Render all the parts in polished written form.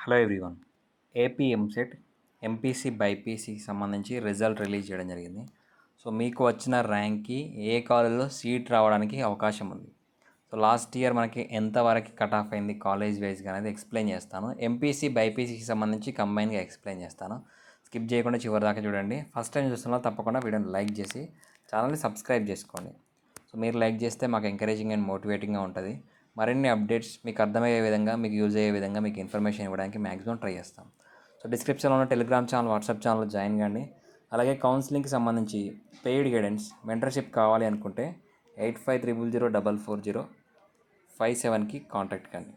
Hello everyone. AP EAMCET MPC బైపీసీకి సంబంధించి result release చేయడం జరిగింది. సో మీకు వచ్చిన ర్యాంక్కి ఏ కాలేజ్లో సీట్ రావడానికి అవకాశం ఉంది. సో లాస్ట్ ఇయర్ మనకి ఎంతవరకు కట్ ఆఫ్ అయింది కాలేజ్ వైజ్గా అనేది ఎక్స్ప్లెయిన్ చేస్తాను. ఎంపీసీ బైపీసీకి సంబంధించి కంబైన్గా ఎక్స్ప్లెయిన్ చేస్తాను. స్కిప్ చేయకుండా చివరి దాకా చూడండి. ఫస్ట్ టైం చూస్తున్నా తప్పకుండా వీడియోని లైక్ చేసి ఛానల్ని సబ్స్క్రైబ్ చేసుకోండి. సో మీరు లైక్ చేస్తే మాకు ఎంకరేజింగ్ అండ్ మోటివేటింగ్గా ఉంటుంది. మరిన్ని అప్డేట్స్ మీకు అర్థమయ్యే విధంగా, మీకు యూజ్ అయ్యే విధంగా మీకు ఇన్ఫర్మేషన్ ఇవ్వడానికి మ్యాక్సిమం ట్రై చేస్తాం. సో డిస్క్రిప్షన్లో ఉన్న Telegram channel, WhatsApp channel join కండి. అలాగే కౌన్సిలింగ్కి సంబంధించి పెయిడ్ గైడెన్స్, మెంటర్షిప్ కావాలి అనుకుంటే 85004457కి కాంటాక్ట్ కండి.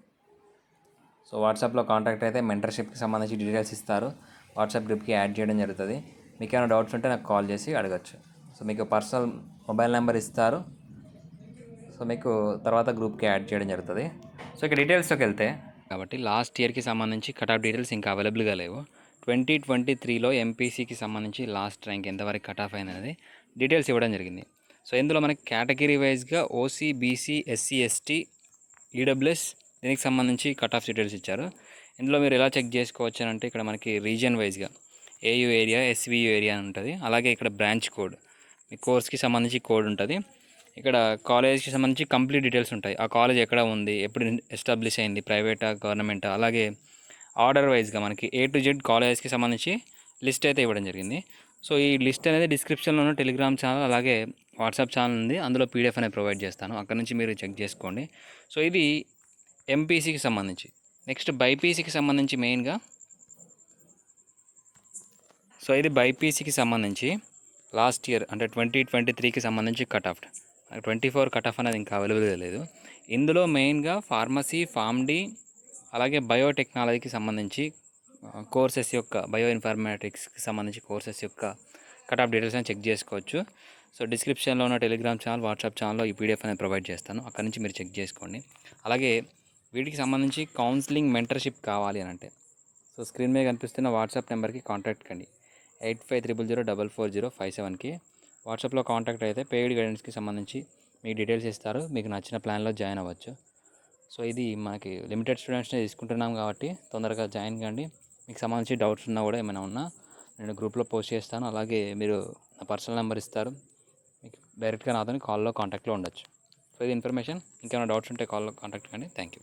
సో వాట్సాప్లో కాంటాక్ట్ అయితే మెంటర్షిప్కి సంబంధించి డీటెయిల్స్ ఇస్తారు. వాట్సాప్ గ్రూప్కి యాడ్ చేయడం జరుగుతుంది. మీకు ఏమైనా డౌట్స్ ఉంటే నాకు కాల్ చేసి అడగచ్చు. సో మీకు పర్సనల్ మొబైల్ నెంబర్ ఇస్తారు. సో మీకు తర్వాత గ్రూప్కి యాడ్ చేయడం జరుగుతుంది. సో ఇక డీటెయిల్స్లోకి వెళ్తే, కాబట్టి లాస్ట్ ఇయర్కి సంబంధించి కట్ ఆఫ్ డీటెయిల్స్ ఇంకా అవైలబుల్గా లేవు. 2023లో ఎంపీసీకి సంబంధించి లాస్ట్ ర్యాంక్ ఎంతవరకు కట్ ఆఫ్ అయినది డీటెయిల్స్ ఇవ్వడం జరిగింది. సో ఇందులో మనకి కేటగిరీ వైజ్గా OC, BC, SC, ST, EWS దీనికి సంబంధించి కట్ ఆఫ్ డీటెయిల్స్ ఇచ్చారు. ఇందులో మీరు ఎలా చెక్ చేసుకోవచ్చు అంటే, ఇక్కడ మనకి రీజియన్ వైజ్గా ఏయూ ఏరియా, ఎస్వియూ ఏరియా అని ఉంటుంది. అలాగే ఇక్కడ బ్రాంచ్ కోడ్, మీ కోర్స్కి సంబంధించి కోడ్ ఉంటుంది. ఇక్కడ కాలేజ్కి సంబంధించి కంప్లీట్ డీటెయిల్స్ ఉంటాయి. ఆ కాలేజ్ ఎక్కడ ఉంది, ఎప్పుడు ఎస్టాబ్లిష్ అయింది, ప్రైవేటా, గవర్నమెంటా, అలాగే ఆర్డర్ వైజ్గా మనకి A to Z కాలేజ్కి సంబంధించి లిస్ట్ అయితే ఇవ్వడం జరిగింది. సో ఈ లిస్ట్ అనేది డిస్క్రిప్షన్లోనూ టెలిగ్రామ్ ఛానల్, అలాగే వాట్సాప్ ఛానల్ ఉంది. అందులో PDF అనేది ప్రొవైడ్ చేస్తాను. అక్కడ నుంచి మీరు చెక్ చేసుకోండి. సో ఇది ఎంపీసీకి సంబంధించి. నెక్స్ట్ బైపీసీకి సంబంధించి మెయిన్గా, సో ఇది బైపీసీకి సంబంధించి లాస్ట్ ఇయర్ అంటే 2023కి సంబంధించి కట్ ఆఫ్. 24 కట్ ఆఫ్ అనేది ఇంకా అవైలబుల్గా లేదు. ఇందులో మెయిన్గా ఫార్మసీ, ఫార్మ్డీ, అలాగే బయోటెక్నాలజీకి సంబంధించి కోర్సెస్ యొక్క, బయో ఇన్ఫర్మేటిక్స్కి సంబంధించి కోర్సెస్ యొక్క కట్ ఆఫ్ డీటెయిల్స్ అని చెక్ చేసుకోవచ్చు. సో డిస్క్రిప్షన్లో ఉన్న టెలిగ్రామ్ ఛానల్, వాట్సాప్ ఛానల్లో ఈ PDF అనేది ప్రొవైడ్ చేస్తాను. అక్కడ నుంచి మీరు చెక్ చేసుకోండి. అలాగే వీటికి సంబంధించి కౌన్సిలింగ్, మెంటర్షిప్ కావాలి అని అంటే, సో స్క్రీన్ మీద కనిపిస్తున్న వాట్సాప్ నెంబర్కి కాంటాక్ట్ కండి. 8500440457కి వాట్సాప్లో కాంటాక్ట్ అయితే పెయిడ్ గైడెన్స్కి సంబంధించి మీకు డీటెయిల్స్ ఇస్తారు. మీకు నచ్చిన ప్లాన్లో జాయిన్ అవ్వచ్చు. సో ఇది మనకి లిమిటెడ్ స్టూడెంట్స్నే తీసుకుంటున్నాం కాబట్టి తొందరగా జాయిన్ కండి. మీకు సంబంధించి డౌట్స్ ఉన్నా కూడా ఏమైనా ఉన్నా నేను గ్రూప్లో పోస్ట్ చేస్తాను. అలాగే మీరు నా పర్సనల్ నెంబర్ ఇస్తారు. మీకు డైరెక్ట్గా నాతో కాల్లో కాంటాక్ట్లో ఉండొచ్చు. సో ఇది ఇన్ఫర్మేషన్. ఇంకేమైనా డౌట్స్ ఉంటే కాల్లో కాంటాక్ట్ కండి. Thank you.